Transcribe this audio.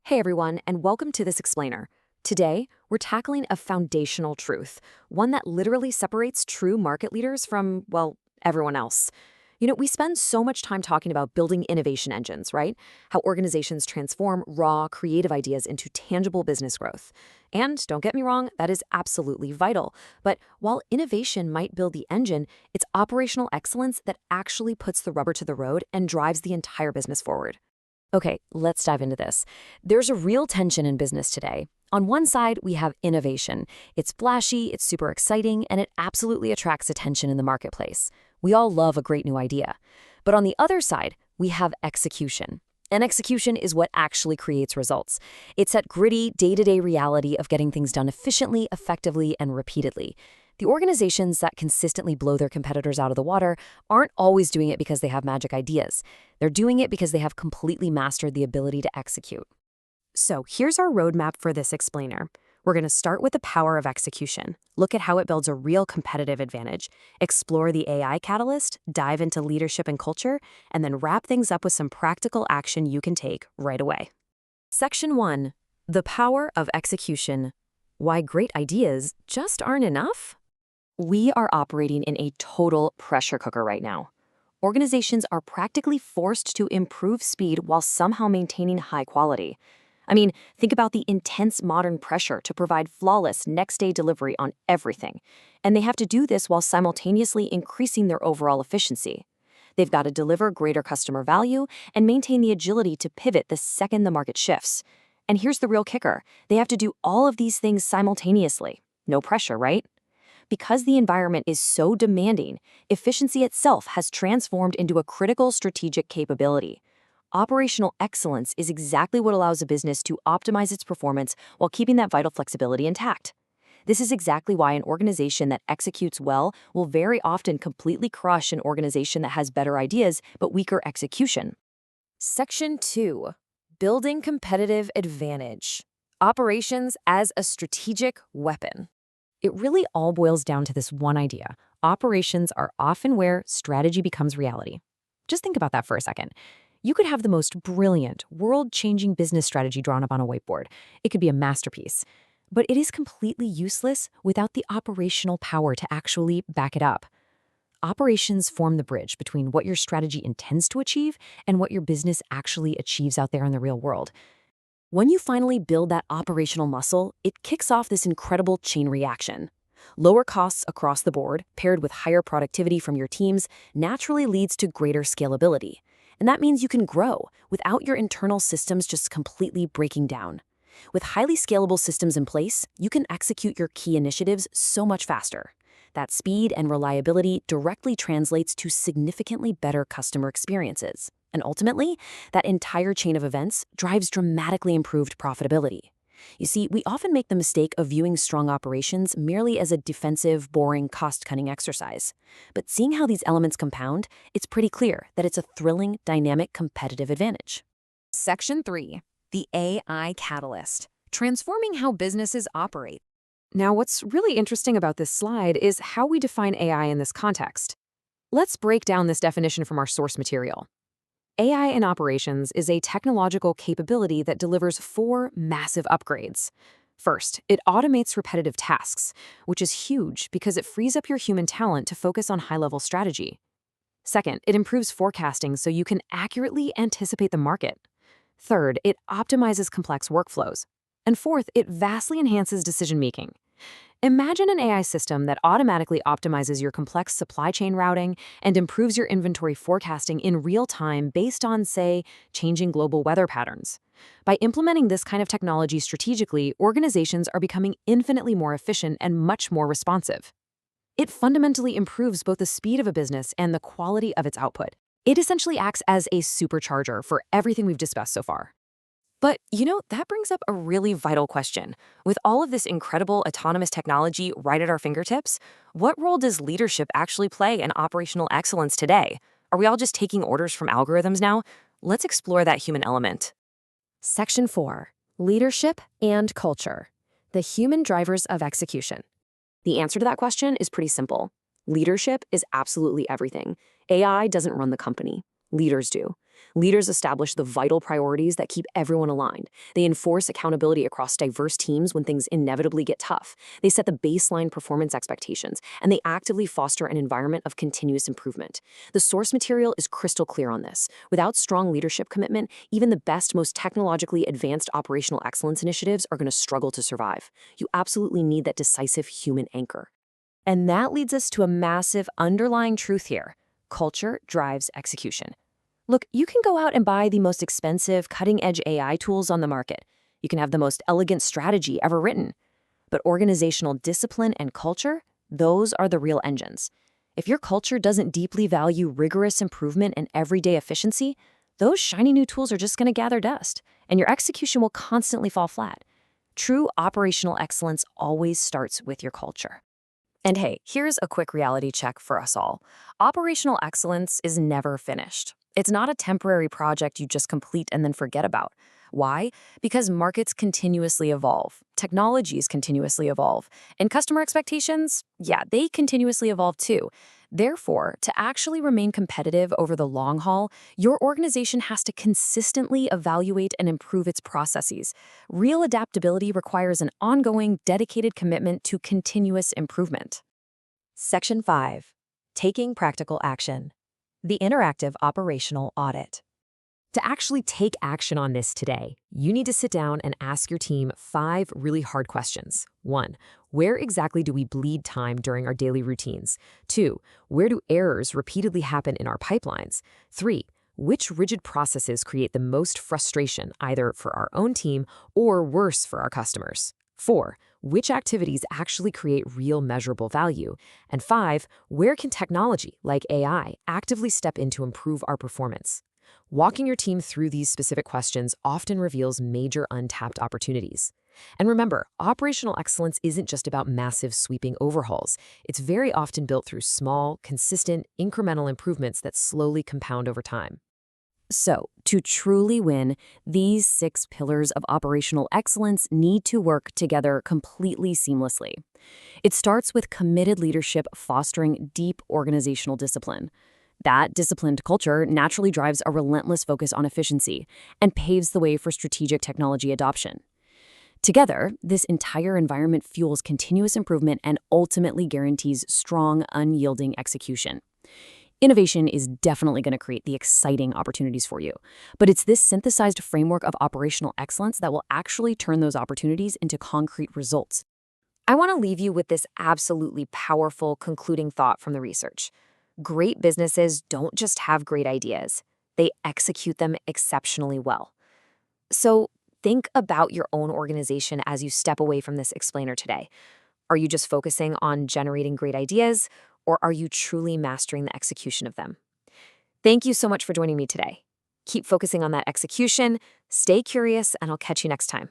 Hey everyone, and welcome to this explainer. Today, we're tackling a foundational truth, one that literally separates true market leaders from, well, everyone else. We spend so much time talking about building innovation engines, right? How organizations transform raw, creative ideas into tangible business growth. And don't get me wrong, that is absolutely vital. But while innovation might build the engine, it's operational excellence that actually puts the rubber to the road and drives the entire business forward. Okay, let's dive into this. There's a real tension in business today. On one side, we have innovation. It's flashy, it's super exciting, and it absolutely attracts attention in the marketplace. We all love a great new idea. But on the other side, we have execution. And execution is what actually creates results. It's that gritty, day-to-day reality of getting things done efficiently, effectively, and repeatedly. The organizations that consistently blow their competitors out of the water aren't always doing it because they have magic ideas. They're doing it because they have completely mastered the ability to execute. So here's our roadmap for this explainer. We're going to start with the power of execution, look at how it builds a real competitive advantage, explore the AI catalyst, dive into leadership and culture, and then wrap things up with some practical action you can take right away. Section 1. The power of execution. Why great ideas just aren't enough? We are operating in a total pressure cooker right now. Organizations are practically forced to improve speed while somehow maintaining high quality. Think about the intense modern pressure to provide flawless next-day delivery on everything. And they have to do this while simultaneously increasing their overall efficiency. They've got to deliver greater customer value and maintain the agility to pivot the second the market shifts. And here's the real kicker. They have to do all of these things simultaneously. No pressure, right? Because the environment is so demanding, efficiency itself has transformed into a critical strategic capability. Operational excellence is exactly what allows a business to optimize its performance while keeping that vital flexibility intact. This is exactly why an organization that executes well will very often completely crush an organization that has better ideas but weaker execution. Section 2. Building competitive advantage. Operations as a strategic weapon. It really all boils down to this one idea. Operations are often where strategy becomes reality. Just think about that for a second. You could have the most brilliant, world-changing business strategy drawn up on a whiteboard. It could be a masterpiece. But it is completely useless without the operational power to actually back it up. Operations form the bridge between what your strategy intends to achieve and what your business actually achieves out there in the real world. When you finally build that operational muscle, it kicks off this incredible chain reaction. Lower costs across the board, paired with higher productivity from your teams, naturally leads to greater scalability. And that means you can grow without your internal systems just completely breaking down. With highly scalable systems in place, you can execute your key initiatives so much faster. That speed and reliability directly translates to significantly better customer experiences. And ultimately, that entire chain of events drives dramatically improved profitability. You see, we often make the mistake of viewing strong operations merely as a defensive, boring, cost-cutting exercise. But seeing how these elements compound, it's pretty clear that it's a thrilling, dynamic, competitive advantage. Section 3. The AI catalyst. Transforming how businesses operate. Now, what's really interesting about this slide is how we define AI in this context. Let's break down this definition from our source material. AI in operations is a technological capability that delivers 4 massive upgrades. First, it automates repetitive tasks, which is huge because it frees up your human talent to focus on high-level strategy. Second, it improves forecasting so you can accurately anticipate the market. Third, it optimizes complex workflows. And fourth, it vastly enhances decision-making. Imagine an AI system that automatically optimizes your complex supply chain routing and improves your inventory forecasting in real time based on, say, changing global weather patterns. By implementing this kind of technology strategically, organizations are becoming infinitely more efficient and much more responsive. It fundamentally improves both the speed of a business and the quality of its output. It essentially acts as a supercharger for everything we've discussed so far. But, that brings up a really vital question. With all of this incredible autonomous technology right at our fingertips, what role does leadership actually play in operational excellence today? Are we all just taking orders from algorithms now? Let's explore that human element. Section 4. Leadership and culture. The human drivers of execution. The answer to that question is pretty simple. Leadership is absolutely everything. AI doesn't run the company. Leaders do. Leaders establish the vital priorities that keep everyone aligned. They enforce accountability across diverse teams when things inevitably get tough. They set the baseline performance expectations, and they actively foster an environment of continuous improvement. The source material is crystal clear on this. Without strong leadership commitment, even the best, most technologically advanced operational excellence initiatives are going to struggle to survive. You absolutely need that decisive human anchor. And that leads us to a massive underlying truth here. Culture drives execution. Look, you can go out and buy the most expensive, cutting-edge AI tools on the market. You can have the most elegant strategy ever written. But organizational discipline and culture, those are the real engines. If your culture doesn't deeply value rigorous improvement and everyday efficiency, those shiny new tools are just going to gather dust, and your execution will constantly fall flat. True operational excellence always starts with your culture. And hey, here's a quick reality check for us all. Operational excellence is never finished. It's not a temporary project you just complete and then forget about. Why? Because markets continuously evolve, technologies continuously evolve, and customer expectations, yeah, they continuously evolve too. Therefore, to actually remain competitive over the long haul, your organization has to consistently evaluate and improve its processes. Real adaptability requires an ongoing, dedicated commitment to continuous improvement. Section 5. Taking practical action. The interactive operational audit. To actually take action on this today, you need to sit down and ask your team 5 really hard questions. 1. Where exactly do we bleed time during our daily routines? 2. Where do errors repeatedly happen in our pipelines? 3. Which rigid processes create the most frustration, either for our own team or worse for our customers? 4. Which activities actually create real measurable value? And 5. Where can technology, like AI, actively step in to improve our performance? Walking your team through these specific questions often reveals major untapped opportunities. And remember, operational excellence isn't just about massive sweeping overhauls. It's very often built through small, consistent, incremental improvements that slowly compound over time. So, to truly win, these 6 pillars of operational excellence need to work together completely seamlessly. It starts with committed leadership fostering deep organizational discipline. That disciplined culture naturally drives a relentless focus on efficiency and paves the way for strategic technology adoption. Together, this entire environment fuels continuous improvement and ultimately guarantees strong, unyielding execution. Innovation is definitely going to create the exciting opportunities for you, but it's this synthesized framework of operational excellence that will actually turn those opportunities into concrete results. I want to leave you with this absolutely powerful concluding thought from the research. Great businesses don't just have great ideas, they execute them exceptionally well. So think about your own organization as you step away from this explainer today. Are you just focusing on generating great ideas, or are you truly mastering the execution of them? Thank you so much for joining me today. Keep focusing on that execution, stay curious, and I'll catch you next time.